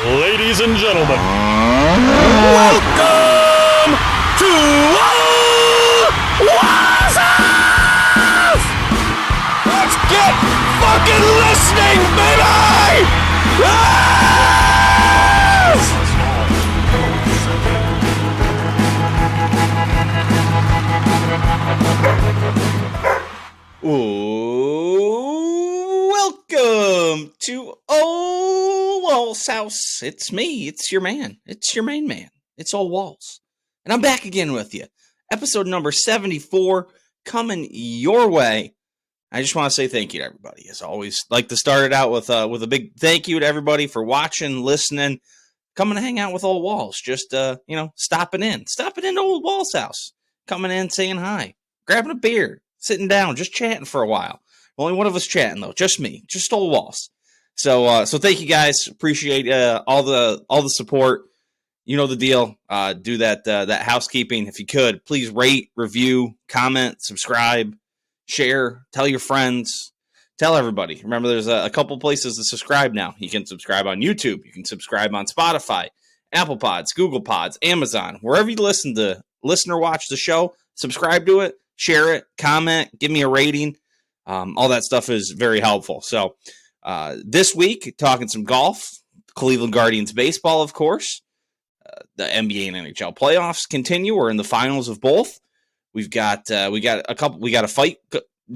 Ladies and gentlemen, welcome to Ole Walls House! Let's get fucking listening, baby! Welcome to Ole Walls House. It's me. It's your man. It's your main man. It's Ole Walls. And I'm back again with you. Episode number 74 coming your way. I just want to say thank you to everybody. As always, like to start it out with a big thank you to everybody for watching, listening, coming to hang out with Ole Walls. Just stopping in to Ole Walls House, coming in, saying hi, grabbing a beer, sitting down, just chatting for a while. Only one of us chatting though, just me, just Ole Walls. So thank you guys. Appreciate all the support. You know the deal. Do that housekeeping if you could. Please rate, review, comment, subscribe, share, tell your friends, tell everybody. Remember, there's a couple places to subscribe now. You can subscribe on YouTube. You can subscribe on Spotify, Apple Pods, Google Pods, Amazon, wherever you listen or watch the show. Subscribe to it, share it, comment, give me a rating. All that stuff is very helpful. So this week, talking some golf, Cleveland Guardians baseball, of course. The NBA and NHL playoffs continue. We're in the finals of both. We got a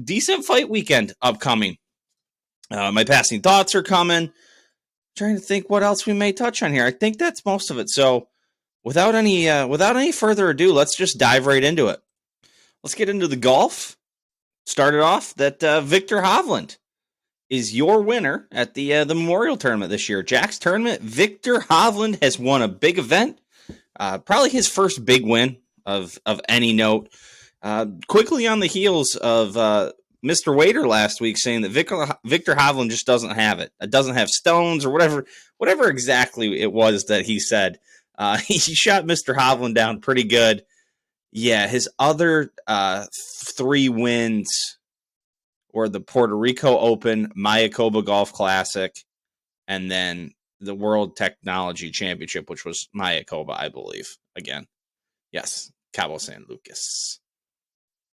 decent fight weekend upcoming. My passing thoughts are coming. Trying to think what else we may touch on here. I think that's most of it. So without any further ado, let's just dive right into it. Let's get into the golf. Started off that Viktor Hovland is your winner at the Memorial Tournament this year. Jack's Tournament, Viktor Hovland has won a big event. Probably his first big win of any note. Quickly on the heels of Mr. Waiter last week saying that Viktor Hovland just doesn't have it. It doesn't have stones or whatever exactly it was that he said. He shot Mr. Hovland down pretty good. Yeah, his other 3 wins were the Puerto Rico Open, Mayakoba Golf Classic, and then the World Technology Championship, which was Mayakoba, I believe. Again, yes, Cabo San Lucas.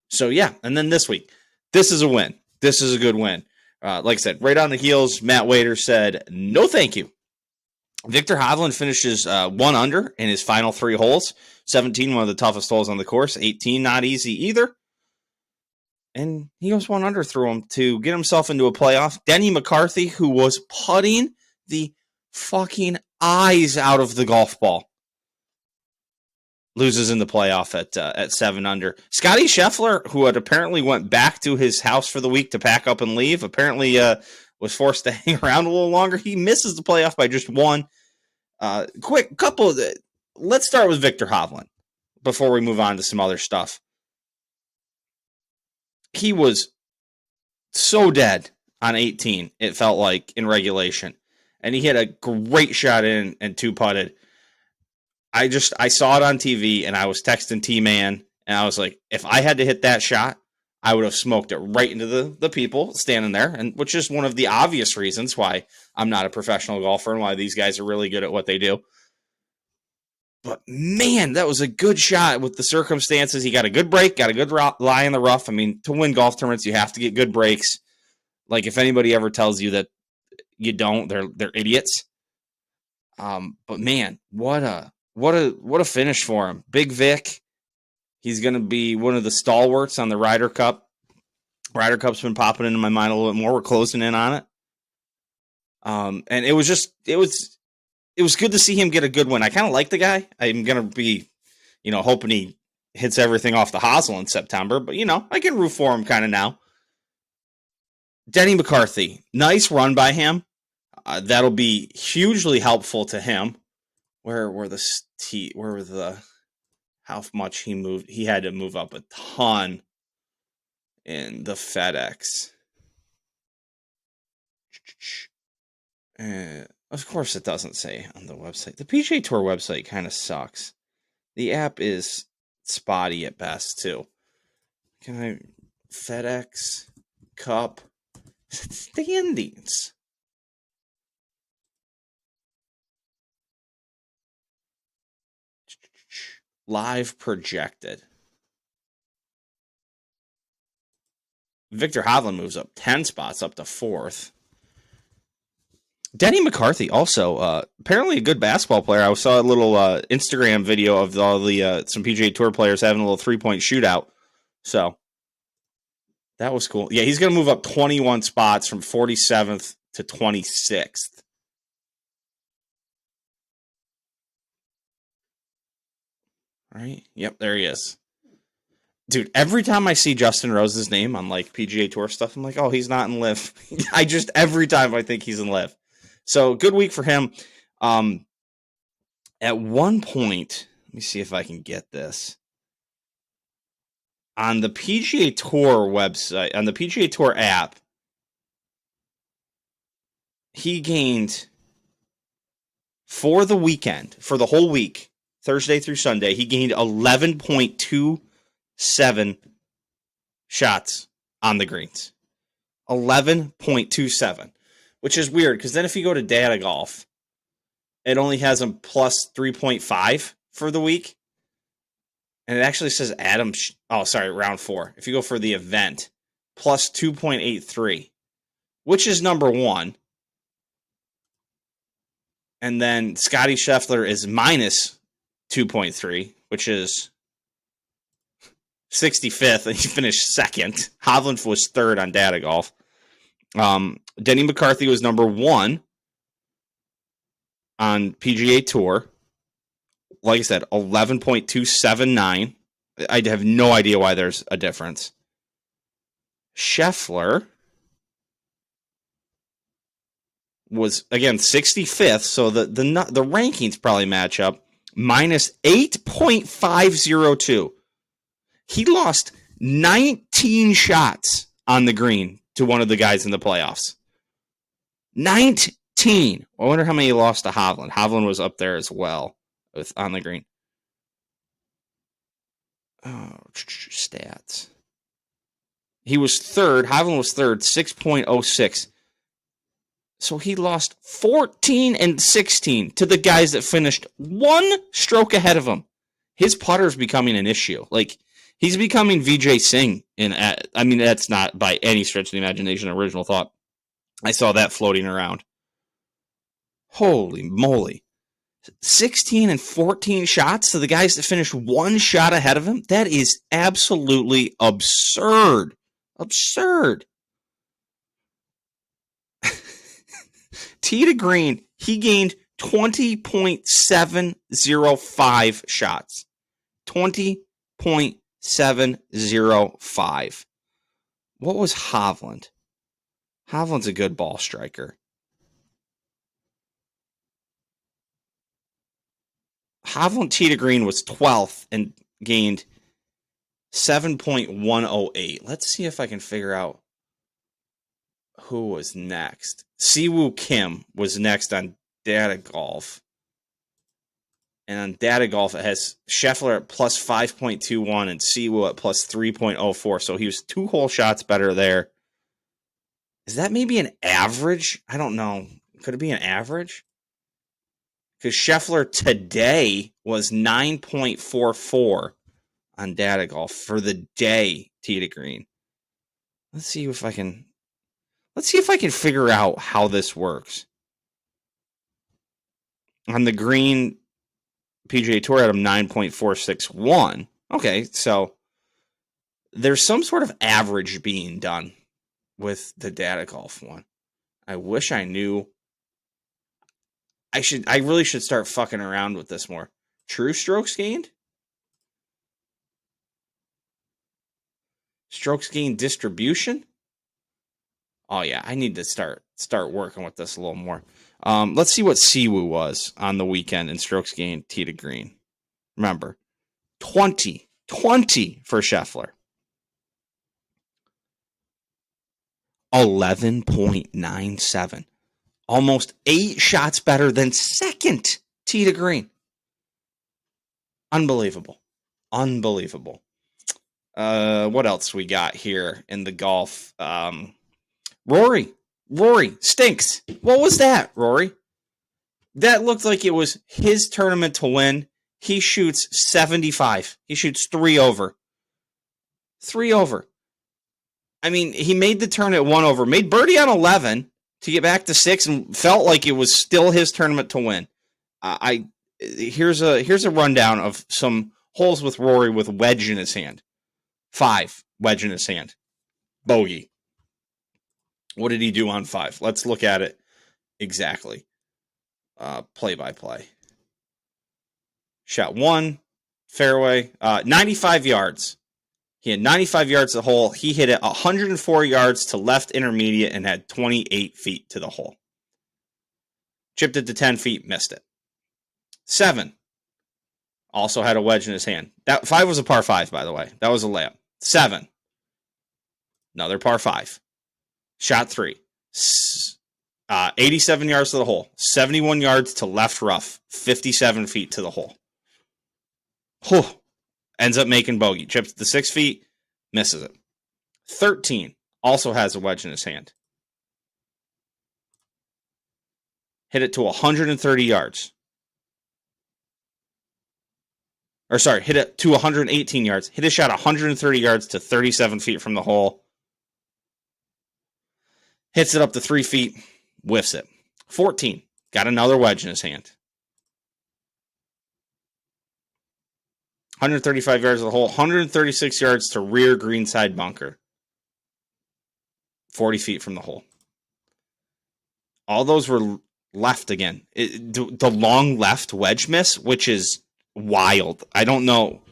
So, yeah, and then this week, this is a win. This is a good win. Like I said, right on the heels, Matt Waiter said, no thank you. Viktor Hovland finishes 1 under in his final 3 holes. 17, one of the toughest holes on the course. 18, not easy either. And he goes 1 under through him to get himself into a playoff. Denny McCarthy, who was putting the fucking eyes out of the golf ball, loses in the playoff at 7 under. Scotty Scheffler, who had apparently went back to his house for the week to pack up and leave, apparently was forced to hang around a little longer. He misses the playoff by just 1. Let's start with Viktor Hovland before we move on to some other stuff. He was so dead on 18, it felt like, in regulation. And he hit a great shot in and 2-putted. I saw it on TV, and I was texting T-Man, and I was like, if I had to hit that shot, I would have smoked it right into the people standing there, and which is one of the obvious reasons why I'm not a professional golfer and why these guys are really good at what they do. But, man, that was a good shot with the circumstances. He got a good break, got a good lie in the rough. I mean, to win golf tournaments, you have to get good breaks. Like, if anybody ever tells you that you don't, they're idiots. But, man, what a finish for him. Big Vic. He's going to be one of the stalwarts on the Ryder Cup. Ryder Cup's been popping into my mind a little bit more. We're closing in on it. And it was good to see him get a good win. I kind of like the guy. I'm going to be, hoping he hits everything off the hosel in September. But, I can root for him kind of now. Denny McCarthy, nice run by him. That'll be hugely helpful to him. Where were how much he moved? He had to move up a ton in the FedEx. Of course, it doesn't say on the website. The PGA Tour website kind of sucks. The app is spotty at best, too. FedEx Cup standings. Live projected. Viktor Hovland moves up 10 spots up to 4th. Denny McCarthy, also apparently a good basketball player. I saw a little Instagram video of all the some PGA Tour players having a little 3-point shootout. So that was cool. Yeah, he's going to move up 21 spots from 47th to 26th. Right? Yep, there he is. Dude, every time I see Justin Rose's name on like PGA Tour stuff, I'm like, oh, he's not in LIV. Every time I think he's in LIV. So good week for him. At one point, let me see if I can get this. On the PGA Tour website, on the PGA Tour app, he gained for the weekend, for the whole week, Thursday through Sunday, he gained 11.27 shots on the greens. 11.27, which is weird because then if you go to Data Golf, it only has him plus 3.5 for the week. And it actually says round 4. If you go for the event, plus 2.83, which is number 1. And then Scotty Scheffler is minus 2.3, which is 65th, and he finished 2nd. Hovland was 3rd on Data Golf. Denny McCarthy was number 1 on PGA Tour. Like I said, 11.279. I have no idea why there's a difference. Scheffler was, again, 65th, so the rankings probably match up. Minus 8.502. He lost 19 shots on the green to one of the guys in the playoffs. 19. I wonder how many he lost to Hovland. Hovland was up there as well on the green. Oh, stats. He was 3rd. Hovland was 3rd, 6.06. So he lost 14 and 16 to the guys that finished 1 stroke ahead of him. His putter's becoming an issue. Like, he's becoming Vijay Singh. I mean, that's not by any stretch of the imagination an original thought. I saw that floating around. Holy moly. 16 and 14 shots to the guys that finished 1 shot ahead of him? That is absolutely absurd. Absurd. Tee to green, he gained 20.705 shots. 20.705. What was Hovland? Hovland's a good ball striker. Hovland tee to green was 12th and gained 7.108. Let's see if I can figure out who was next. Siwoo Kim was next on Data Golf. And on Data Golf, it has Scheffler at plus 5.21 and Siwoo at plus 3.04. So he was 2 whole shots better there. Is that maybe an average? I don't know. Could it be an average? Because Scheffler today was 9.44 on Data Golf for the day tee to green. Let's see if I can figure out how this works. On the green, PGA Tour had him 9.461. Okay, so there's some sort of average being done with the Data Golf one. I wish I knew. I really should start fucking around with this more. True strokes gained? Strokes gained distribution? Oh yeah, I need to start working with this a little more. Let's see what Siwoo was on the weekend in strokes gained tee to green. Remember, 20 for Scheffler. 11.97. Almost 8 shots better than second tee to green. Unbelievable. What else we got here in the golf? Rory stinks. What was that, Rory? That looked like it was his tournament to win. he shoots 75. He shoots 3 over. 3 over. I mean, he made the turn at 1 over, made birdie on 11 to get back to 6, and felt like it was still his tournament to win. Here's a rundown of some holes with Rory with wedge in his hand. 5, wedge in his hand. Bogey. What did he do on 5? Let's look at it exactly. Play by play. Shot 1, fairway, 95 yards. He had 95 yards to the hole. He hit it 104 yards to left intermediate and had 28 feet to the hole. Chipped it to 10 feet, missed it. 7, also had a wedge in his hand. That 5 was a par 5, by the way. That was a layup. 7, another par 5. Shot 3, 87 yards to the hole. 71 yards to left rough. 57 feet to the hole. Whew. Ends up making bogey. Chips to 6 feet, misses it. 13 also has a wedge in his hand. Hit it to 130 yards. Or sorry, hit it to 118 yards. Hit a shot 130 yards to 37 feet from the hole. Hits it up to 3 feet, whiffs it. 14, got another wedge in his hand. 135 yards to the hole, 136 yards to rear greenside bunker. 40 feet from the hole. All those were left again. The long left wedge miss, which is wild. I don't know.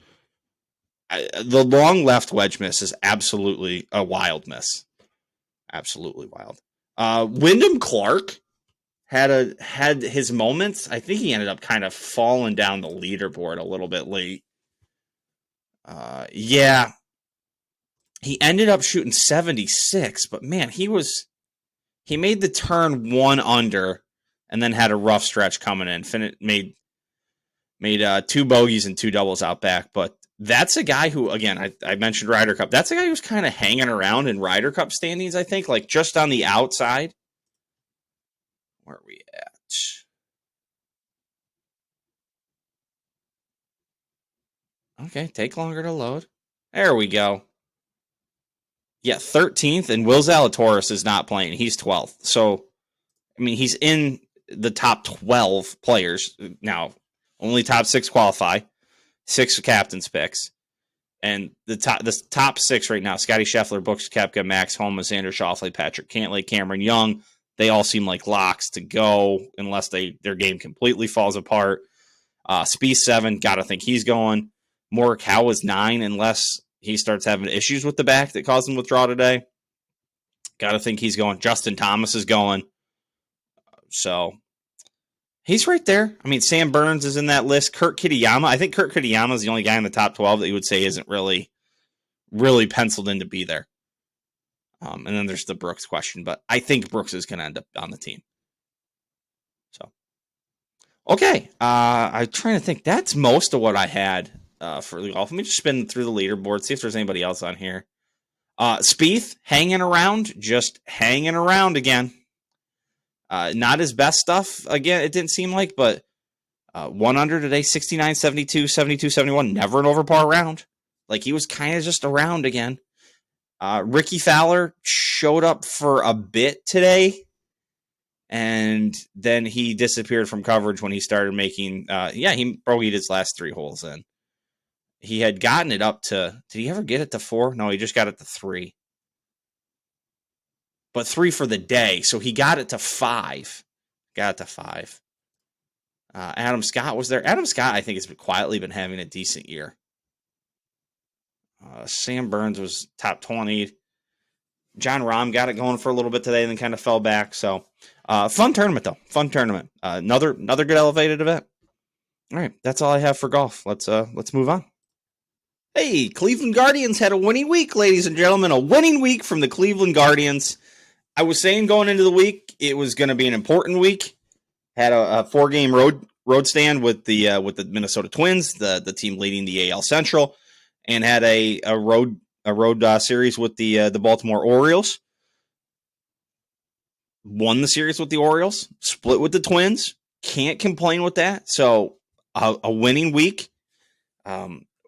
The long left wedge miss is absolutely a wild miss. Absolutely wild. Wyndham Clark had his moments. I think he ended up kind of falling down the leaderboard a little bit late. Yeah, he ended up shooting 76, but man, he made the turn 1 under, and then had a rough stretch coming in. Made 2 bogeys and 2 doubles out back, but that's a guy who, again, I mentioned Ryder Cup. That's a guy who's kind of hanging around in Ryder Cup standings, I think, like just on the outside. Where are we at? Okay, take longer to load. There we go. Yeah, 13th, and Will Zalatoris is not playing. He's 12th. So, I mean, he's in the top 12 players. Now, only top 6 qualify. 6 captain's picks. And the top 6 right now, Scotty Scheffler, Brooks Koepka, Max Homa, Xander Schauffele, Patrick Cantlay, Cameron Young, they all seem like locks to go unless their game completely falls apart. Spieth 7, gotta think he's going. Morikawa is 9 unless he starts having issues with the back that caused him withdraw today. Gotta think he's going. Justin Thomas is going. So he's right there. I mean, Sam Burns is in that list. Kurt Kitayama. I think Kurt Kitayama is the only guy in the top 12 that you would say isn't really penciled in to be there. And then there's the Brooks question, but I think Brooks is going to end up on the team. So, okay. I'm trying to think. That's most of what I had for the golf. Let me just spin through the leaderboard, see if there's anybody else on here. Spieth, hanging around, just hanging around again. Not his best stuff, again, it didn't seem like, but 1 under today, 69, 72, 72, 71, never an over par round. Like, he was kind of just around again. Ricky Fowler showed up for a bit today, and then he disappeared from coverage when he started making, he bogeyed his last 3 holes in. He had gotten it up to, did he ever get it to 4? No, he just got it to 3. But 3 for the day, so he got it to 5. Adam Scott was there. Adam Scott, I think, has quietly been having a decent year. Sam Burns was top 20. John Rahm got it going for a little bit today and then kind of fell back. So, fun tournament, though. Fun tournament. Another good elevated event. All right, that's all I have for golf. Let's move on. Hey, Cleveland Guardians had a winning week, ladies and gentlemen. A winning week from the Cleveland Guardians. I was saying going into the week it was going to be an important week. Had a 4-game road stand with the Minnesota Twins, the team leading the AL Central, and had a road series with the Baltimore Orioles. Won the series with the Orioles, split with the Twins. Can't complain with that. So a winning week.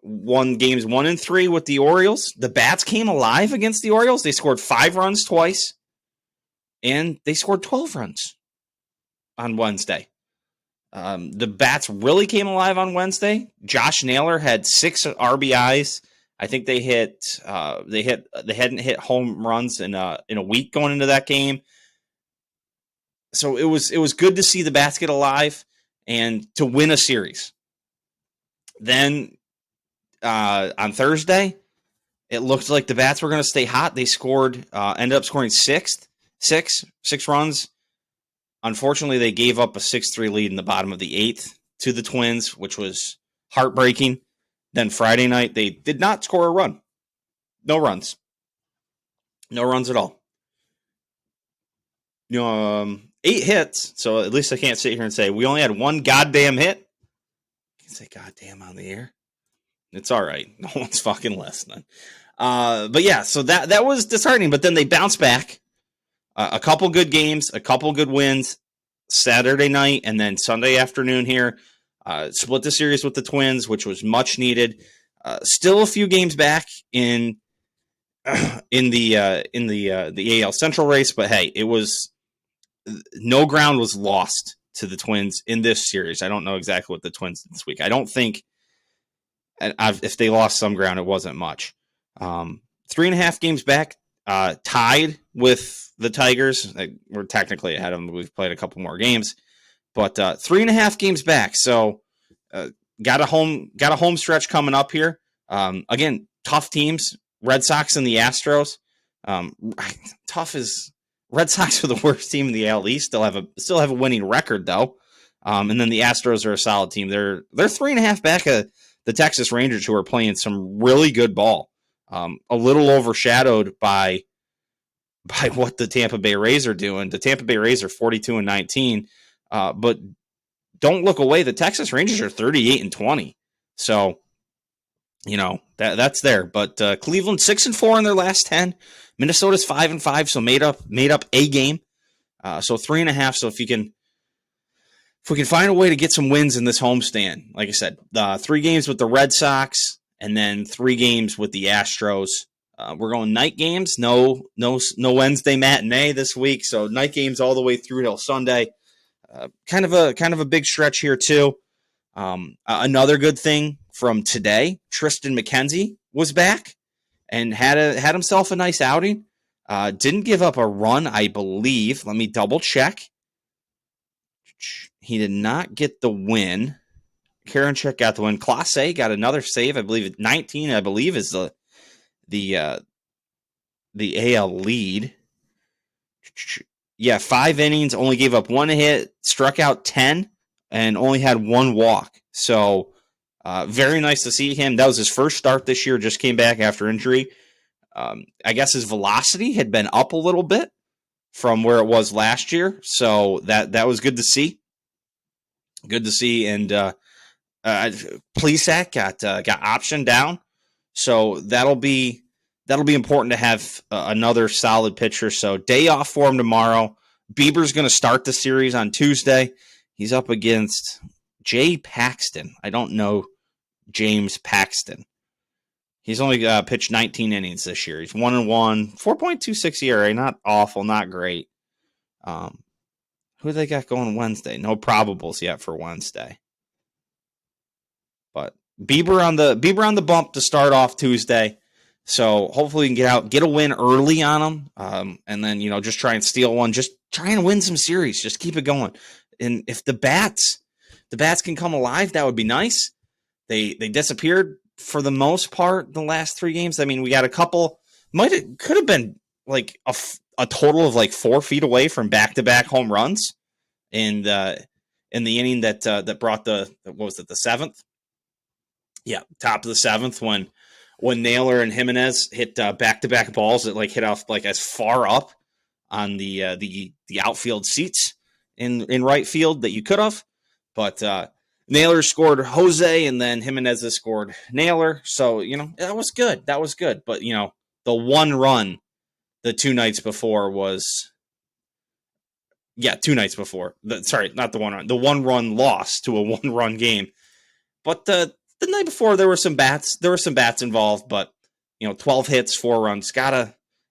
Won games 1 and 3 with the Orioles. The Bats came alive against the Orioles. They scored 5 runs twice, and they scored 12 runs on Wednesday. The Bats really came alive on Wednesday. Josh Naylor had 6 RBIs. I think they hadn't hit home runs in a week going into that game. So it was good to see the Bats get alive and to win a series. Then on Thursday, it looked like the Bats were going to stay hot. They ended up scoring six runs. Unfortunately, they gave up a 6-3 lead in the bottom of the 8th to the Twins, which was heartbreaking. Then Friday night, they did not score a run. No runs. No runs at all. 8 hits, so at least I can't sit here and say we only had 1 goddamn hit. I can say goddamn on the air. It's all right. No one's fucking listening. But yeah, so that was disheartening. But then they bounced back. A couple good games, a couple good wins Saturday night, and then Sunday afternoon here. Split the series with the Twins, which was much needed. Still a few games back in the AL Central race, but hey, it was no ground was lost to the Twins in this series. I don't know exactly what the Twins did this week. I don't think if they lost some ground, it wasn't much. 3.5 games back, tied with the Tigers. We're technically ahead of them. We've played a couple more games, but 3.5 games back. So got a home stretch coming up here. Again, tough teams. Red Sox and the Astros. Tough as Red Sox are the worst team in the AL East. Still have a winning record though. And then the Astros are a solid team. They're 3.5 back of the Texas Rangers, who are playing some really good ball. A little overshadowed by what the Tampa Bay Rays are doing. The Tampa Bay Rays are 42-19, but don't look away. The Texas Rangers are 38-20. So, that's there. But Cleveland 6-4 in their last 10. Minnesota's 5-5, so made up a game. So 3.5. So if we can find a way to get some wins in this homestand, like I said, 3 games with the Red Sox and then 3 games with the Astros. We're going night games. No Wednesday matinee this week. So night games all the way through till Sunday. Kind of a big stretch here too. Another good thing from today, Tristan McKenzie was back and had himself a nice outing. Didn't give up a run, I believe. Let me double check. He did not get the win. Karinchak got the win. Clase got another save. I believe 19. I believe is the AL lead. Yeah, 5 innings, only gave up 1 hit, struck out 10, and only had 1 walk. So very nice to see him. That was his first start this year. Just came back after injury. I guess his velocity had been up a little bit from where it was last year. So that was good to see. Good to see. And Plesac got optioned down. So that'll be important to have another solid pitcher. So day off for him tomorrow. Bieber's going to start the series on Tuesday. He's up against Jay Paxton. I don't know James Paxton. He's only pitched 19 innings this year. He's 1-1, 4.26 ERA. Not awful, not great. Who they got going Wednesday? No probables yet for Wednesday. But Bieber on the bump to start off Tuesday. So hopefully we can get a win early on them, and then just try and steal one. Just try and win some series. Just keep it going. And if the bats can come alive, that would be nice. They disappeared for the most part the last 3 games. I mean, we got a couple. Could have been like a total of like 4 feet away from back-to-back home runs in the inning that brought the 7th. Yeah, top of the 7th when Naylor and Jimenez hit back-to-back balls that hit off as far up on the outfield seats in right field that you could have. But Naylor scored Jose, and then Jimenez scored Naylor. So, that was good. That was good. But, the one run the 2 nights before was... Yeah, 2 nights before. Sorry, not the one run. The 1-run loss to a 1-run game But the night before there were some bats. There were some bats involved, but 12 hits, 4 runs.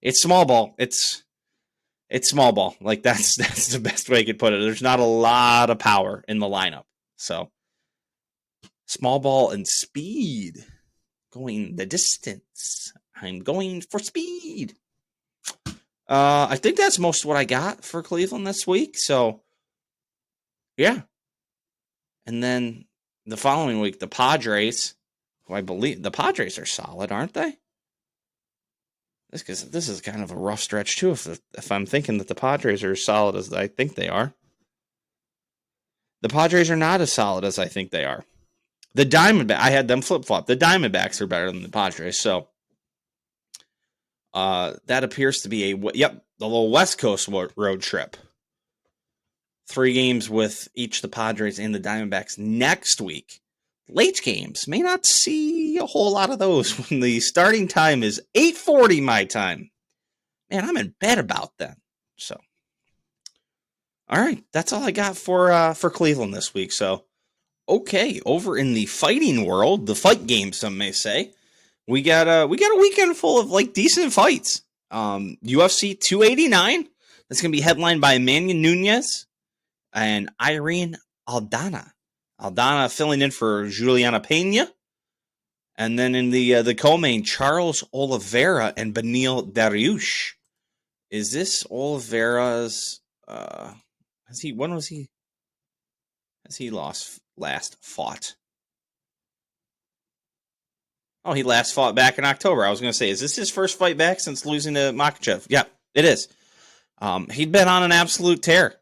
It's small ball. It's small ball. Like that's the best way I could put it. There's not a lot of power in the lineup. So small ball and speed. Going the distance. I'm going for speed. I think that's most of what I got for Cleveland this week. So, yeah. And then the following week, the Padres, who I believe the Padres are solid, aren't they? This is kind of a rough stretch too. If I'm thinking that the Padres are as solid as I think they are, the Padres are not as solid as I think they are. The Diamondbacks, I had them flip flop. The Diamondbacks are better than the Padres, so that appears to be the little West Coast road trip. 3 games with each the Padres and the Diamondbacks next week. Late games, may not see a whole lot of those when the starting time is 8:40 my time. Man, I'm in bed about that. So, all right, that's all I got for Cleveland this week. So, okay, over in the fighting world, the fight game, some may say, we got a weekend full of like decent fights. UFC 289. That's gonna be headlined by Amanda Nunes and Irene Aldana. Aldana filling in for Juliana Pena. And then in the co-main, Charles Oliveira and Beneil Dariush. Is this Oliveira's has he last fought? Oh, he last fought back in October. I was gonna say, is this his first fight back since losing to Makhachev? Yeah, it is. He'd been on an absolute tear.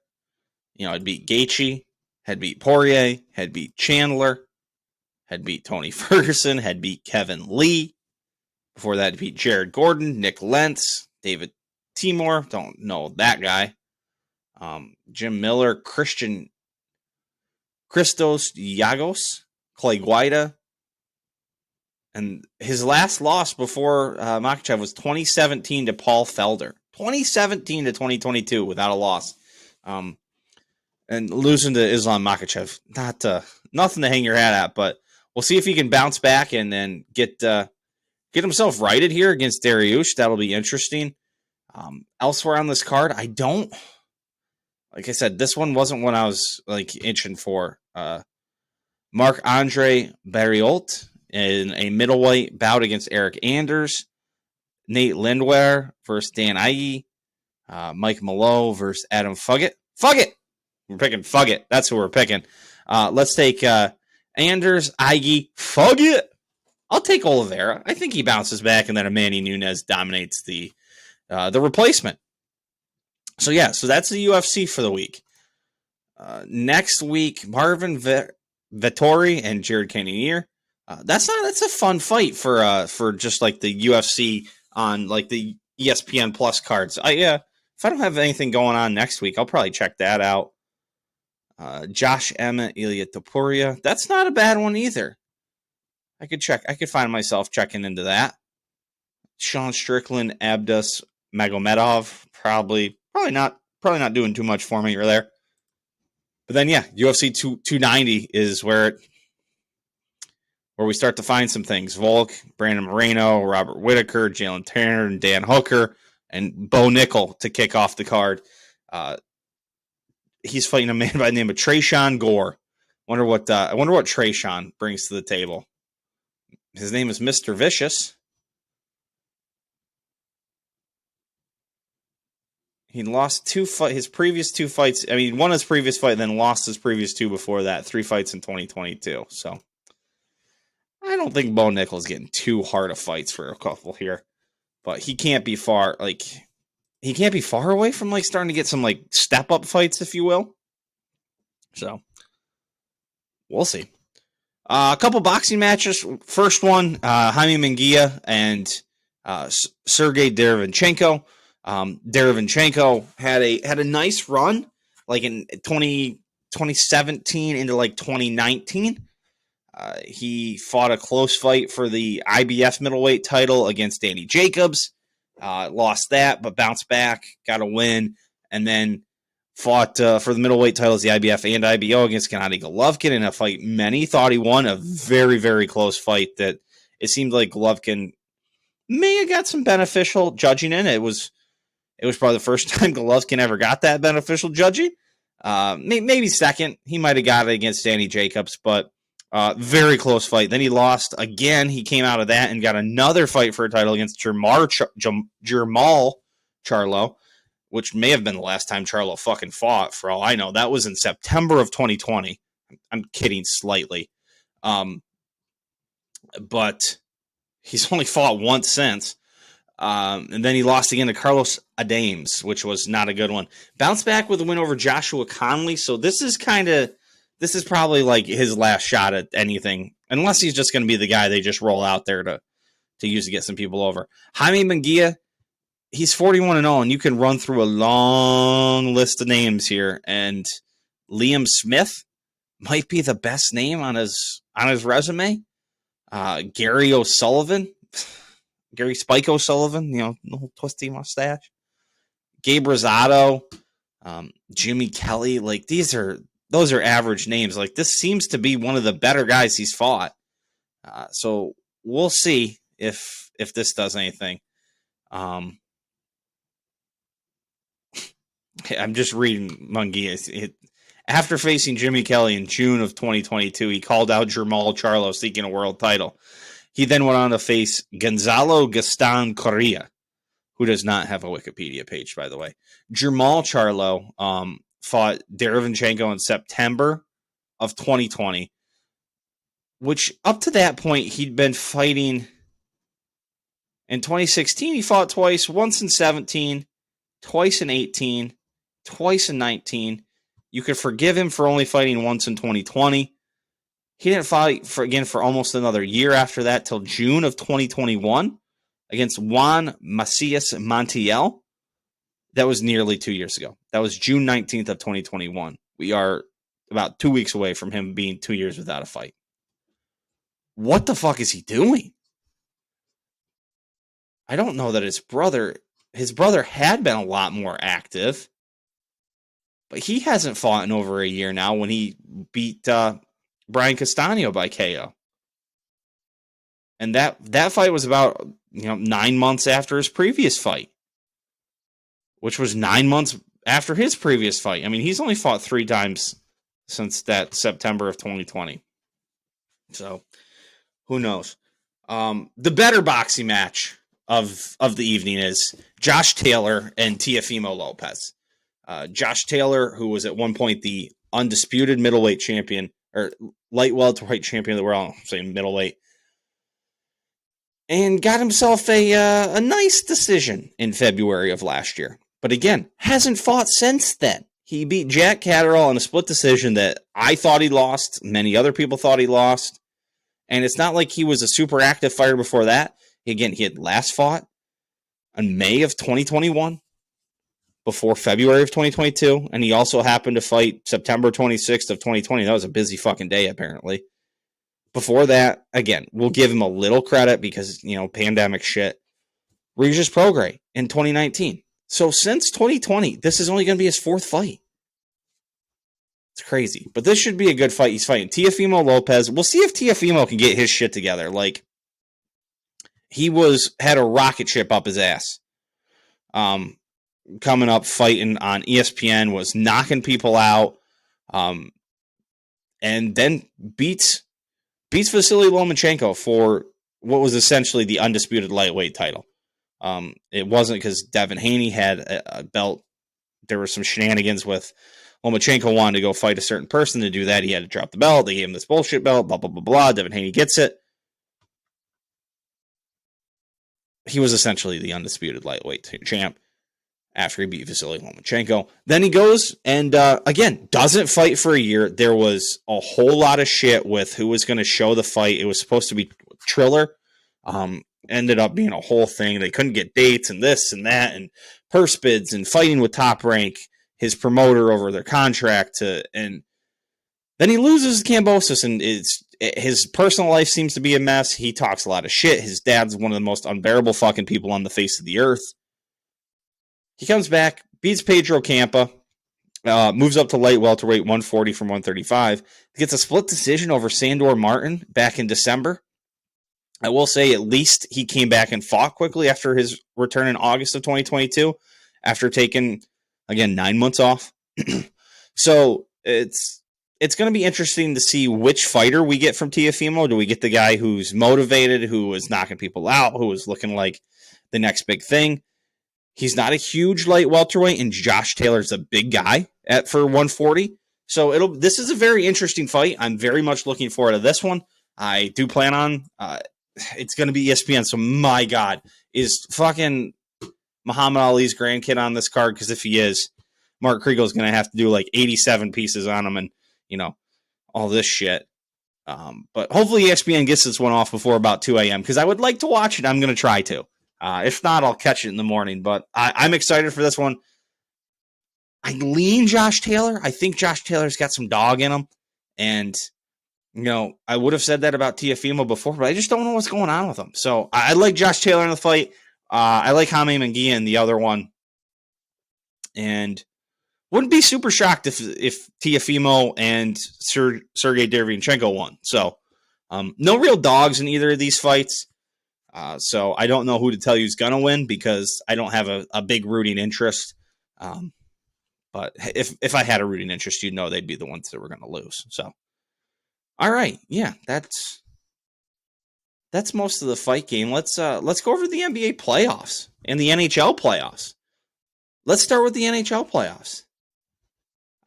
Had beat Gaethje, had beat Poirier, had beat Chandler, had beat Tony Ferguson, had beat Kevin Lee. Before that, he beat Jared Gordon, Nick Lentz, David Timur, don't know that guy. Jim Miller, Christos Giagos, Clay Guida. And his last loss before Makhachev was 2017 to Paul Felder. 2017 to 2022 without a loss. And losing to Islam Makhachev, nothing to hang your hat at, but we'll see if he can bounce back and then get himself righted here against Dariush. That'll be interesting. Elsewhere on this card, like I said, this one wasn't one I was like itching for. Marc-Andre Barriault in a middleweight bout against Eric Anders. Nate Lindwehr versus Dan Ige. Mike Mallow versus Adam Fuggett. We're picking Fuggett. That's who we're picking. Let's take Anders, Ige, Fuggett. I'll take Oliveira. I think he bounces back, and then Amanda Nunes dominates the replacement. So that's the UFC for the week. Next week, Marvin Vettori and Jared Cannonier. That's a fun fight for just like the UFC on like the ESPN Plus cards. If I don't have anything going on next week, I'll probably check that out. Josh Emmett, Ilya Topuria. That's not a bad one either. I could find myself checking into that. Sean Strickland, Abdus Magomedov. Probably not doing too much for me or there. But then UFC 290 is where we start to find some things. Volk, Brandon Moreno, Robert Whitaker, Jalen Turner, and Dan Hooker, and Bo Nickel to kick off the card. He's fighting a man by the name of Trayshawn Gore. I wonder what Trayshawn brings to the table. His name is Mr. Vicious. He lost his previous 2 fights. I mean, won his previous fight, then lost his previous 2 before that. 3 fights in 2022. So I don't think Bo Nickel's getting too hard of fights for a couple here. But he can't be far away from like starting to get some like step up fights, if you will. So we'll see. A couple boxing matches. First one, Jaime Munguia and Sergey Derevyanchenko. Derevyanchenko had a nice run, like in 2017 into like 2019. He fought a close fight for the IBF middleweight title against Danny Jacobs. Lost that, but bounced back, got a win, and then Fought for the middleweight titles, the IBF and IBO, against Gennady Golovkin in a fight many thought he won. A very, very close fight that it seemed like Golovkin may have got some beneficial judging in. It was probably the first time Golovkin ever got that beneficial judging. Maybe second. He might have got it against Danny Jacobs, but very close fight. Then he lost again. He came out of that and got another fight for a title against Jermall Charlo, which may have been the last time Charlo fucking fought, for all I know. That was in September of 2020. I'm kidding slightly. But he's only fought once since. And then he lost again to Carlos Adames, which was not a good one. Bounced back with a win over Joshua Conley. So this is probably like his last shot at anything, unless he's just going to be the guy they just roll out there to use to get some people over. Jaime Munguia, he's 41-0, and you can run through a long list of names here. And Liam Smith might be the best name on his resume. Gary Spike O'Sullivan, the little twisty mustache. Gabe Rosado, Jimmy Kelly, like those are average names. Like, this seems to be one of the better guys he's fought. So we'll see if this does anything. I'm just reading Munguia. After facing Jimmy Kelly in June of 2022, he called out Jermall Charlo seeking a world title. He then went on to face Gonzalo Gaston Correa, who does not have a Wikipedia page, by the way. Jermall Charlo fought Derevyanchenko in September of 2020, which up to that point, he'd been fighting. In 2016, he fought twice, once in 17, twice in 18, twice in 19. You could forgive him for only fighting once in 2020. He didn't fight for almost another year after that, till June of 2021 against Juan Macias Montiel. That was nearly 2 years ago. That was June 19th of 2021. We are about 2 weeks away from him being 2 years without a fight. What the fuck is he doing? I don't know that his brother had been a lot more active, but he hasn't fought in over a year now when he beat Brian Castaño by KO. And that fight was about 9 months after his previous fight, which was 9 months after his previous fight. I mean, he's only fought 3 times since that September of 2020. So, who knows? The better boxing match of the evening is Josh Taylor and Teofimo Lopez. Josh Taylor, who was at one point the undisputed middleweight champion, or light welterweight champion of the world, I'm saying middleweight, and got himself a nice decision in February of last year. But again, hasn't fought since then. He beat Jack Catterall in a split decision that I thought he lost. Many other people thought he lost. And it's not like he was a super active fighter before that. Again, he had last fought in May of 2021 before February of 2022. And he also happened to fight September 26th of 2020. That was a busy fucking day, apparently. Before that, again, we'll give him a little credit because, pandemic shit. Regis Prograis in 2019. So since 2020, this is only going to be his 4th fight. It's crazy. But this should be a good fight. He's fighting Teofimo Lopez. We'll see if Teofimo can get his shit together. Like, he had a rocket ship up his ass. Coming up fighting on ESPN, was knocking people out. And then beats Vasily Lomachenko for what was essentially the undisputed lightweight title. It wasn't because Devin Haney had a belt. There were some shenanigans with Lomachenko wanted to go fight a certain person. To do that, he had to drop the belt. They gave him this bullshit belt, blah, blah, blah, blah. Devin Haney gets it. He was essentially the undisputed lightweight champ after he beat Vasily Lomachenko. Then he goes and, again, doesn't fight for a year. There was a whole lot of shit with who was going to show the fight. It was supposed to be Triller. Ended up being a whole thing. They couldn't get dates and this and that and purse bids and fighting with Top Rank, his promoter, over their contract. And then he loses to Kambosos, and his personal life seems to be a mess. He talks a lot of shit. His dad's one of the most unbearable fucking people on the face of the earth. He comes back, beats Pedro Campa, Moves up to light welterweight, 140 from 135. Gets a split decision over Sandor Martin back in December. I will say at least he came back and fought quickly after his return in August of 2022, after taking, again, 9 months off. So it's going to be interesting to see which fighter we get from Teofimo. Do we get the guy who's motivated, who is knocking people out, who is looking like the next big thing? He's not a huge light welterweight, and Josh Taylor's a big guy for 140. So this is a very interesting fight. I'm very much looking forward to this one. I do plan on it's going to be ESPN. So my God, is fucking Muhammad Ali's grandkid on this card? Because if he is, Mark Kriegel's going to have to do like 87 pieces on him and, all this shit. But hopefully ESPN gets this one off before about 2 a.m. because I would like to watch it. I'm going to try to. If not, I'll catch it in the morning. But I'm excited for this one. I lean Josh Taylor. I think Josh Taylor's got some dog in him. And, I would have said that about Teofimo before, but I just don't know what's going on with him. So I like Josh Taylor in the fight. I like Jaime Munguia in the other one. And wouldn't be super shocked if Teofimo and Sergey Derevyanchenko won. So no real dogs in either of these fights. So I don't know who to tell you is going to win because I don't have a big rooting interest. But if I had a rooting interest, you'd know they'd be the ones that were going to lose. So, all right. Yeah, that's most of the fight game. Let's go over the NBA playoffs and the NHL playoffs. Let's start with the NHL playoffs.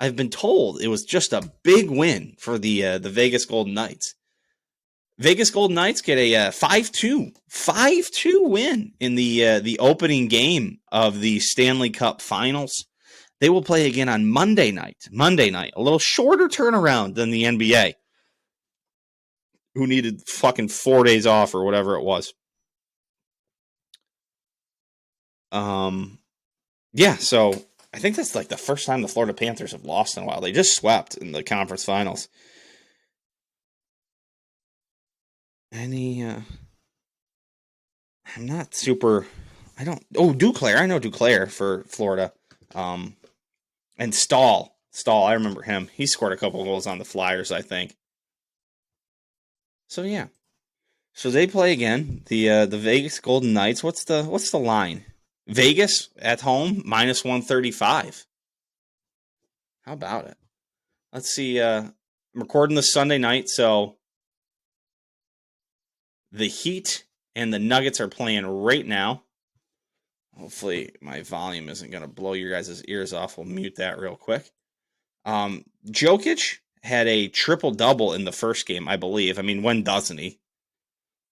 I've been told it was just a big win for the Vegas Golden Knights. Vegas Golden Knights get a 5-2 win in the opening game of the Stanley Cup Finals. They will play again on Monday night, a little shorter turnaround than the NBA, who needed fucking 4 days off or whatever it was. Yeah, so I think that's like the first time the Florida Panthers have lost in a while. They just swept in the conference finals. I'm not super, Duclair. I know Duclair for Florida. And Stahl, I remember him. He scored a couple of goals on the Flyers, I think. So yeah. So they play again. The Vegas Golden Knights. What's the line? Vegas at home -135. How about it? Let's see. I'm recording this Sunday night, so the Heat and the Nuggets are playing right now. Hopefully my volume isn't going to blow your guys' ears off. We'll mute that real quick. Jokic had a triple-double in the first game, I believe. I mean, when doesn't he?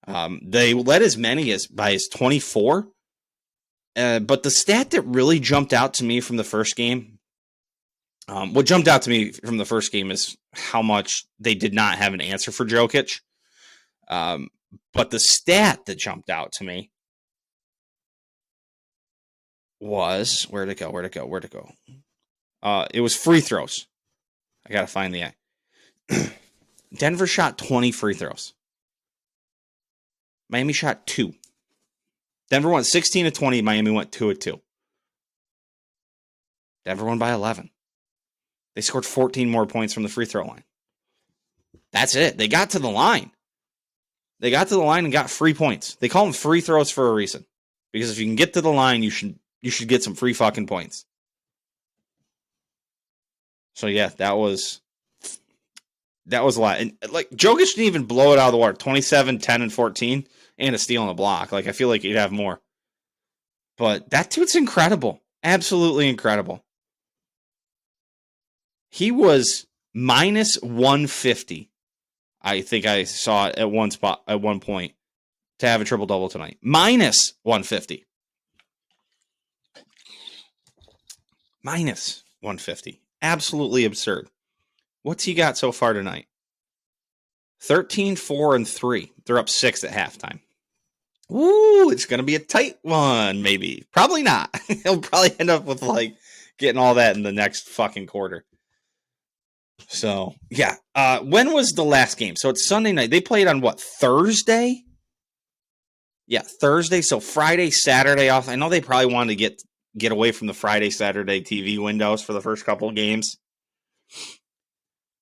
They led as many as 24. But the stat that really jumped out to me from the first game, what jumped out to me from the first game is how much they did not have an answer for Jokic. But the stat that jumped out to me was, where'd it go? It was free throws. I got to find the Denver shot 20 free throws. Miami shot 2. Denver went 16 of 20. Miami went 2 of 2. Denver won by 11. They scored 14 more points from the free throw line. That's it. They got to the line. And got free points. They call them free throws for a reason. Because if you can get to the line, you should get some free fucking points. So yeah, that was a lot. And like Jokic didn't even blow it out of the water. 27, 10, and 14, and a steal and a block. Like I feel like he'd have more. But that dude's incredible. Absolutely incredible. He was -150. I think I saw it at one point to have a triple-double tonight. -150. -150. Absolutely absurd. What's he got so far tonight? 13, 4, and 3. They're up 6 at halftime. Ooh, it's going to be a tight one, maybe. Probably not. He'll probably end up with, getting all that in the next fucking quarter. So, yeah. When was the last game? So, it's Sunday night. They played on, Thursday? Yeah, Thursday. So, Friday, Saturday off. I know they probably wanted to get get away from the Friday, Saturday TV windows for the first couple of games.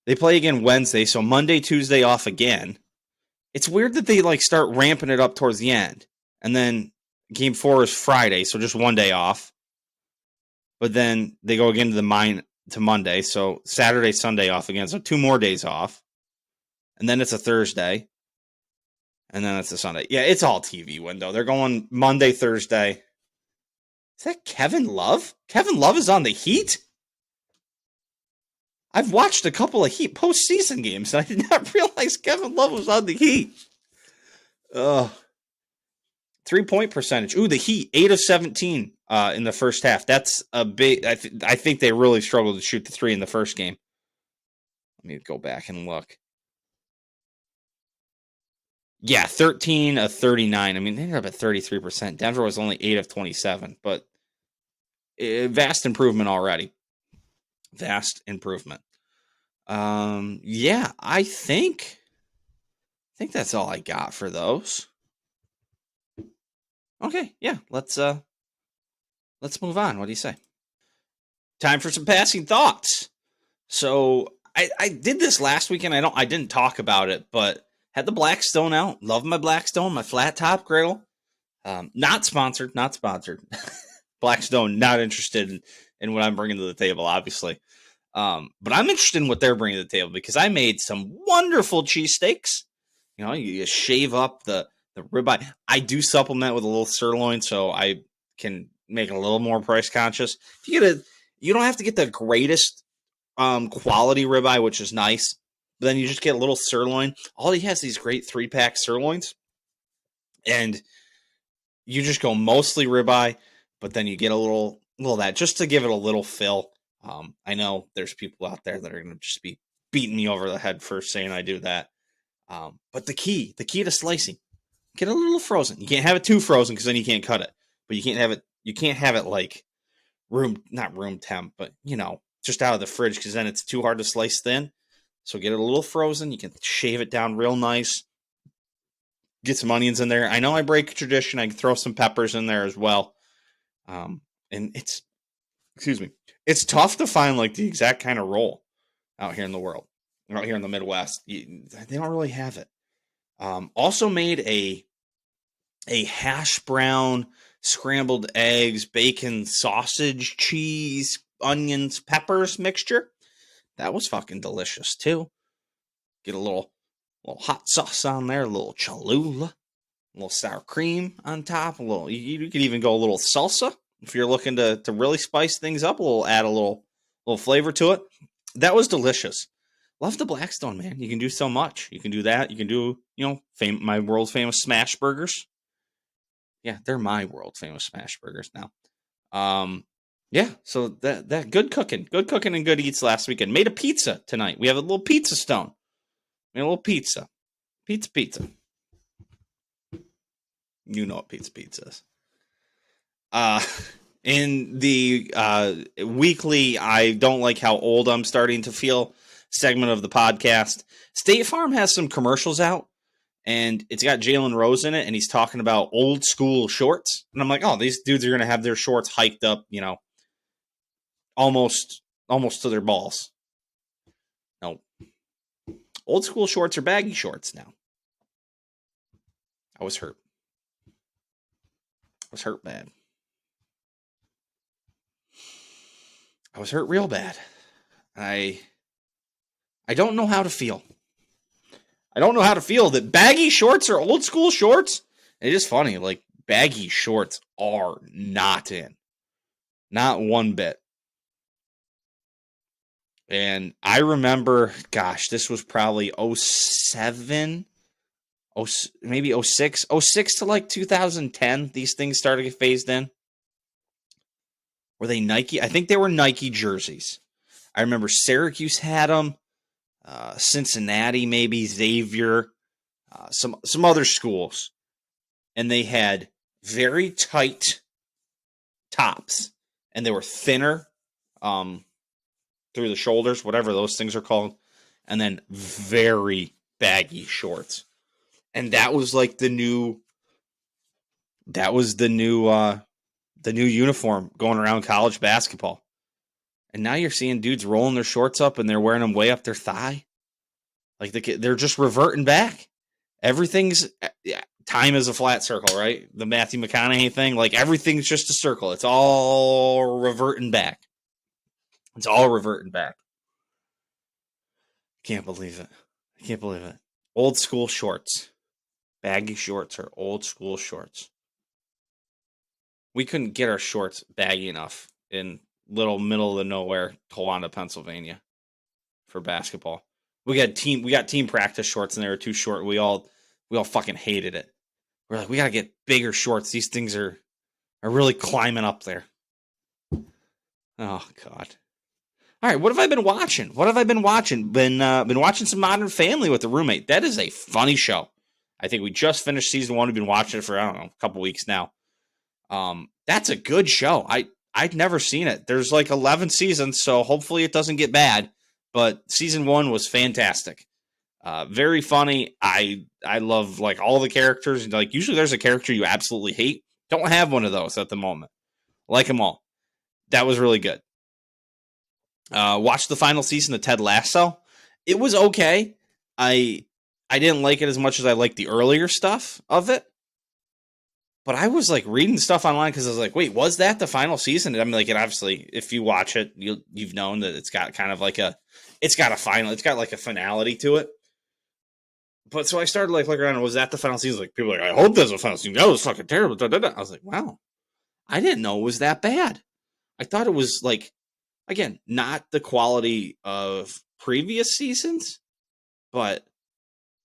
They play again Wednesday, so Monday, Tuesday off again. It's weird that they like start ramping it up towards the end. And then game 4 is Friday, so just one day off. But then they go again to Monday, so Saturday, Sunday off again, so 2 more days off. And then it's a Thursday. And then it's a Sunday. Yeah, it's all TV window. They're going Monday, Thursday. Is that Kevin Love? Kevin Love is on the Heat? I've watched a couple of Heat postseason games, and I did not realize Kevin Love was on the Heat. 3-point percentage. Ooh, the Heat, 8 of 17 in the first half. That's a big... I think they really struggled to shoot the 3 in the first game. Let me go back and look. Yeah, 13 of 39. I mean, they ended up at 33%. Denver was only 8 of 27, but vast improvement already. Vast improvement. Yeah, I think that's all I got for those. Okay, yeah, let's move on. What do you say? Time for some passing thoughts. So I did this last weekend. I didn't talk about it, but had the Blackstone out. Love my Blackstone, my flat top griddle. Not sponsored. Blackstone, not interested in what I'm bringing to the table, obviously. But I'm interested in what they're bringing to the table because I made some wonderful cheesesteaks. You know, you shave up the ribeye. I do supplement with a little sirloin, so I can make it a little more price conscious. You don't have to get the greatest quality ribeye, which is nice. But then you just get a little sirloin. All he has these great 3-pack sirloins, and you just go mostly ribeye, but then you get a little of that just to give it a little fill. I know there's people out there that are going to just be beating me over the head for saying I do that. But the key to slicing, get a little frozen. You can't have it too frozen because then you can't cut it. But you can't have it like not room temp, but just out of the fridge because then it's too hard to slice thin. So get it a little frozen. You can shave it down real nice. Get some onions in there. I know I break tradition. I can throw some peppers in there as well. And it's tough to find like the exact kind of roll out here in the world. Out here in the Midwest, they don't really have it. Also made a hash brown, scrambled eggs, bacon, sausage, cheese, onions, peppers mixture. That was fucking delicious too. Get a little hot sauce on there, a little Cholula, a little sour cream on top, a little. You could even go a little salsa if you're looking to really spice things up. Add a little flavor to it. That was delicious. Love the Blackstone, man. You can do so much. You can do that. You can do my world famous smash burgers. Yeah, they're my world famous smash burgers now. Yeah, so that good cooking and good eats last weekend. Made a pizza tonight. We have a little pizza stone. Made a little pizza. Pizza. You know what pizza is. In the weekly, I don't like how old I'm starting to feel segment of the podcast. State Farm has some commercials out, and it's got Jalen Rose in it, and he's talking about old school shorts. And I'm like, oh, these dudes are going to have their shorts hiked up, almost to their balls. No. Old school shorts are baggy shorts now. I was hurt. Bad. I was hurt real bad. I don't know how to feel. I don't know how to feel that baggy shorts are old school shorts. It is funny, like baggy shorts are not in. Not one bit. And I remember, gosh, this was probably 07, maybe 06. 06 to like 2010, these things started to get phased in. Were they Nike? I think they were Nike jerseys. I remember Syracuse had them. Cincinnati, maybe Xavier, some other schools, and they had very tight tops, and they were thinner through the shoulders, whatever those things are called, and then very baggy shorts, and that was like the new the new uniform going around college basketball. And now you're seeing dudes rolling their shorts up and they're wearing them way up their thigh. Like they're just reverting back. Everything's time is a flat circle, right? The Matthew McConaughey thing, like everything's just a circle. It's all reverting back. It's all reverting back. Can't believe it. I can't believe it. Old school shorts. Baggy shorts are old school shorts. We couldn't get our shorts baggy enough in little middle of the nowhere, Towanda, Pennsylvania, for basketball. We got team practice shorts and they were too short. We all fucking hated it. We're like, we gotta get bigger shorts. These things are really climbing up there. Oh God. All right, what have I been watching? Been watching some Modern Family with the roommate. That is a funny show. I think we just finished season 1. We've been watching it for, I don't know, a couple weeks now. That's a good show. I'd never seen it. There's like 11 seasons, so hopefully it doesn't get bad. But season 1 was fantastic. Very funny. I love like all the characters. Like usually there's a character you absolutely hate. Don't have one of those at the moment. Like them all. That was really good. Watched the final season of Ted Lasso. It was okay. I didn't like it as much as I liked the earlier stuff of it. But I was like reading stuff online because I was like, wait, was that the final season? And I'm like, it obviously, if you watch it, you've known that it's got kind of like it's got like a finality to it. But so I started like looking around, was that the final season? Like people are like, I hope there's a final season. That was fucking terrible. Da, da, da. I was like, wow, I didn't know it was that bad. I thought it was like, again, not the quality of previous seasons, but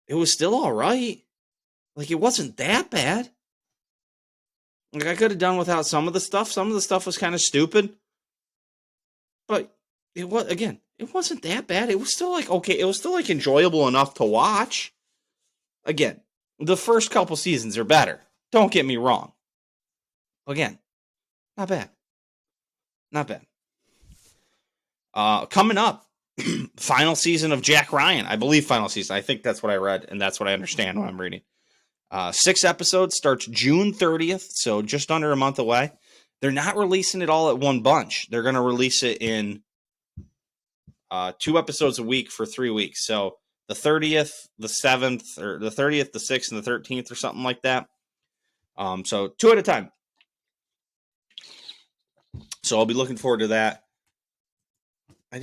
it was still all right. Like it wasn't that bad. Like I could have done without some of the stuff. Some of the stuff was kind of stupid. But it wasn't that bad. It was still like okay, it was still like enjoyable enough to watch. Again, the first couple seasons are better. Don't get me wrong. Again, not bad. Not bad. Coming up, final season of Jack Ryan. I believe final season. I think that's what I read, and that's what I understand when I'm reading. 6 episodes, starts June 30th, so just under a month away. They're not releasing it all at one bunch. They're going to release it in 2 episodes a week for 3 weeks. So the 30th, the 7th, or the 30th, the 6th, and the 13th, or something like that. So 2 at a time. So I'll be looking forward to that. I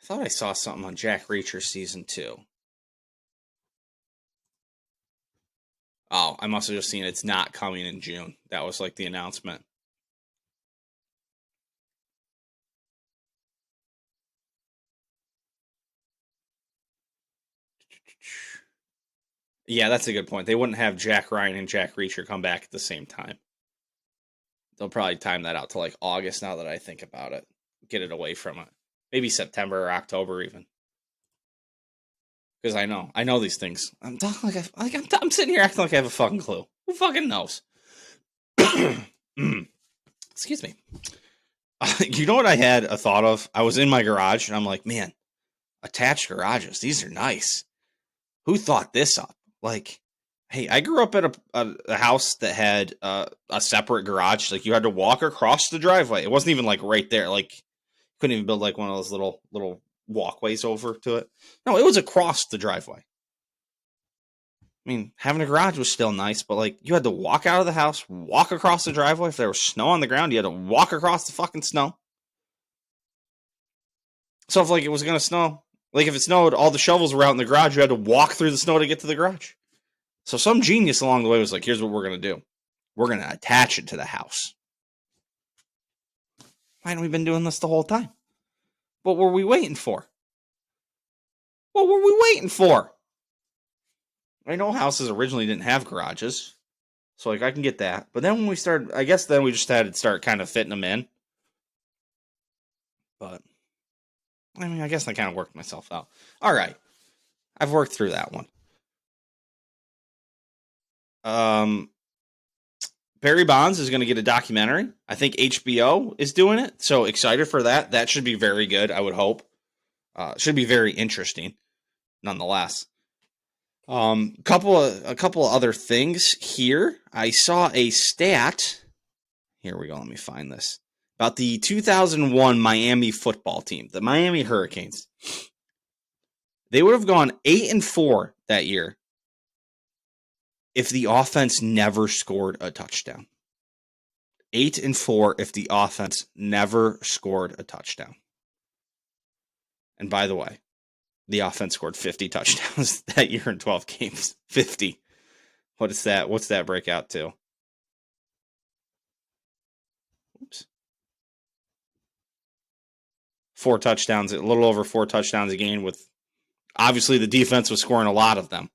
thought I saw something on Jack Reacher season 2. Oh, I must have just seen it's not coming in June. That was like the announcement. Yeah, that's a good point. They wouldn't have Jack Ryan and Jack Reacher come back at the same time. They'll probably time that out to like August now that I think about it. Get it away from it. Maybe September or October even. Because I know these things. I'm talking I'm sitting here acting like I have a fucking clue. Who fucking knows? Excuse me. You know what I had a thought of? I was in my garage and I'm like, man, attached garages. These are nice. Who thought this up? Like, hey, I grew up at a house that had a separate garage. Like you had to walk across the driveway. It wasn't even like right there. Like couldn't even build like one of those little walkways over to it. No, it was across the driveway. I mean, having a garage was still nice, but like you had to walk out of the house, walk across the driveway. If there was snow on the ground, you had to walk across the fucking snow. So if like it was gonna snow, like if it snowed, all the shovels were out in the garage. You had to walk through the snow to get to the garage. So some genius along the way was like, here's what we're gonna do. We're gonna attach it to the house. Why haven't we been doing this the whole time? What were we waiting for? I know houses originally didn't have garages, so like I can get that. But then when we started, I guess then we just had to start kind of fitting them in. But I mean, I guess I kind of worked myself out. All right, I've worked through that one. Barry Bonds is going to get a documentary. I think HBO is doing it, so excited for that. That should be very good, I would hope. Should be very interesting, nonetheless. A couple of other things here. I saw a stat. Here we go. Let me find this about the 2001 Miami football team, the Miami Hurricanes. They would have gone 8-4 that year if the offense never scored a touchdown. 8-4 if the offense never scored a touchdown. And by the way, the offense scored 50 touchdowns that year in 12 games. 50. What is that? What's that break out to? Oops. 4 touchdowns, a little over 4 touchdowns a game, with obviously the defense was scoring a lot of them.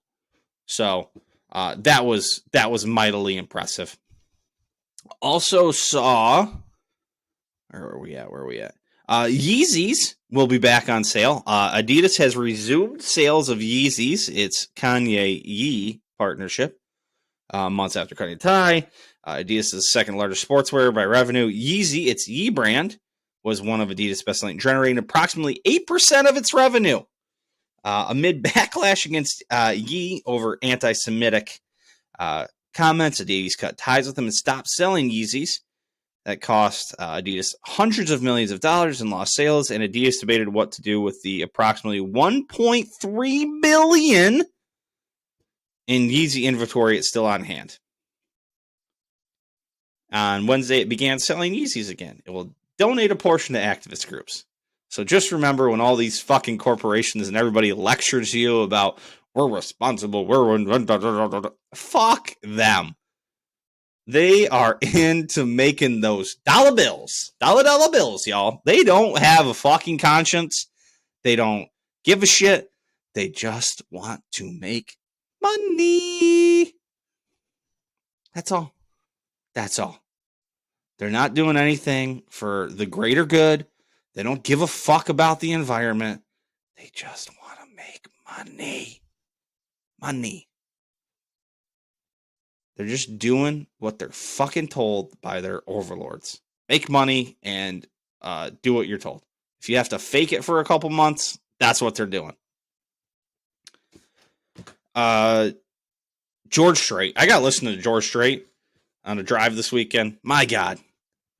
So that was mightily impressive. Also saw, where are we at? Yeezys will be back on sale. Adidas has resumed sales of Yeezys. It's Kanye-Yee partnership. Months after cutting a tie. Adidas is the second largest sportswear by revenue. Yeezy, its Yee brand, was one of Adidas' best-selling, generating approximately 8% of its revenue. Amid backlash against Yee over anti-Semitic comments, Adidas cut ties with him and stopped selling Yeezys. That cost Adidas hundreds of millions of dollars in lost sales, and Adidas debated what to do with the approximately $1.3 billion in Yeezy inventory it's still on hand. On Wednesday, it began selling Yeezys again. It will donate a portion to activist groups. So just remember, when all these fucking corporations and everybody lectures you about we're responsible, fuck them. They are into making those dollar bills, y'all. They don't have a fucking conscience. They don't give a shit. They just want to make money. That's all. They're not doing anything for the greater good. They don't give a fuck about the environment. They just want to make money. Money. They're just doing what they're fucking told by their overlords. Make money and do what you're told. If you have to fake it for a couple months, that's what they're doing. George Strait. I got to listen to George Strait on a drive this weekend. My God.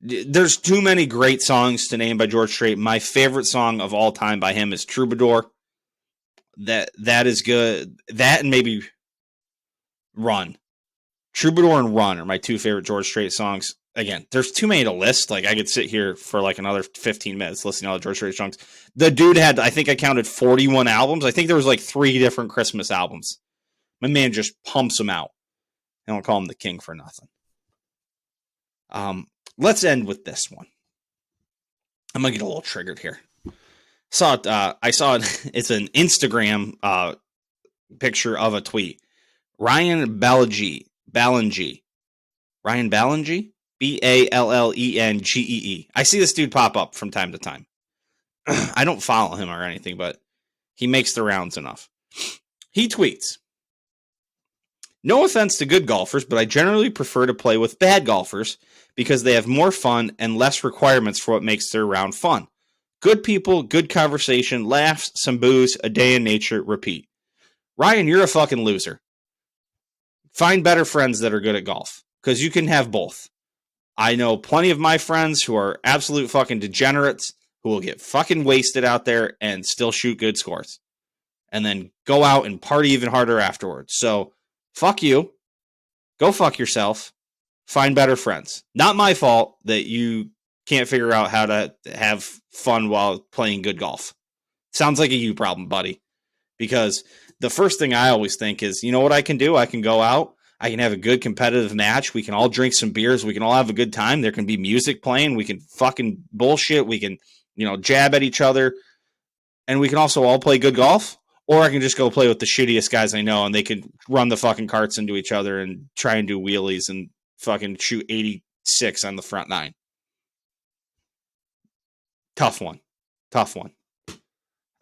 There's too many great songs to name by George Strait. My favorite song of all time by him is Troubadour. That is good. That and maybe Run. Troubadour and Run are my two favorite George Strait songs. Again, there's too many to list. Like, I could sit here for like another 15 minutes listening to all the George Strait songs. The dude had, I think I counted 41 albums. I think there was like 3 different Christmas albums. My man just pumps them out. I don't call him the king for nothing. Let's end with this one. I'm going to get a little triggered here. I saw it's an Instagram picture of a tweet. Ryan Ballengee. Ryan Ballengee? Ballengee. I see this dude pop up from time to time. I don't follow him or anything, but he makes the rounds enough. He tweets, "No offense to good golfers, but I generally prefer to play with bad golfers because they have more fun and less requirements for what makes their round fun. Good people, good conversation, laughs, some booze, a day in nature, repeat." Ryan, you're a fucking loser. Find better friends that are good at golf, because you can have both. I know plenty of my friends who are absolute fucking degenerates who will get fucking wasted out there and still shoot good scores. And then go out and party even harder afterwards. So, fuck you. Go fuck yourself. Find better friends. Not my fault that you can't figure out how to have fun while playing good golf. Sounds like a you problem, buddy. Because the first thing I always think is, you know what I can do? I can go out. I can have a good competitive match. We can all drink some beers. We can all have a good time. There can be music playing. We can fucking bullshit. We can, jab at each other. And we can also all play good golf. Or I can just go play with the shittiest guys I know, and they can run the fucking carts into each other and try and do wheelies and fucking shoot 86 on the front 9. Tough one. All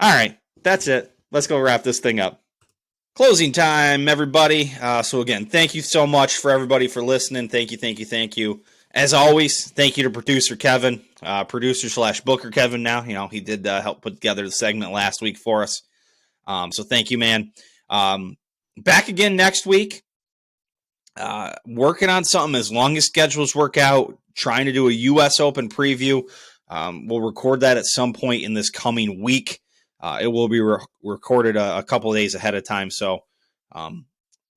right. That's it. Let's go wrap this thing up. Closing time, everybody. So again, thank you so much for everybody for listening. Thank you. As always, thank you to producer Kevin, producer/Booker Kevin now. He did help put together the segment last week for us. So thank you, man. back again next week. Working on something as long as schedules work out, trying to do a U.S. Open preview. We'll record that at some point in this coming week. It will be recorded a couple of days ahead of time. So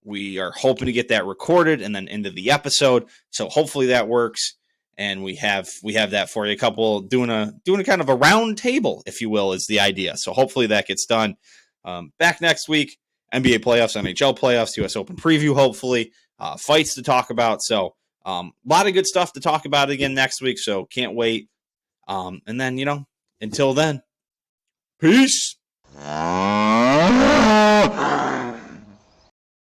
we are hoping to get that recorded and then into the episode. So hopefully that works. And we have that for you. A couple doing a kind of a round table, if you will, is the idea. So hopefully that gets done. Back next week, NBA playoffs, NHL playoffs, U.S. Open preview, hopefully. Fights to talk about. So a lot of good stuff to talk about again next week. So can't wait. And then, until then, peace.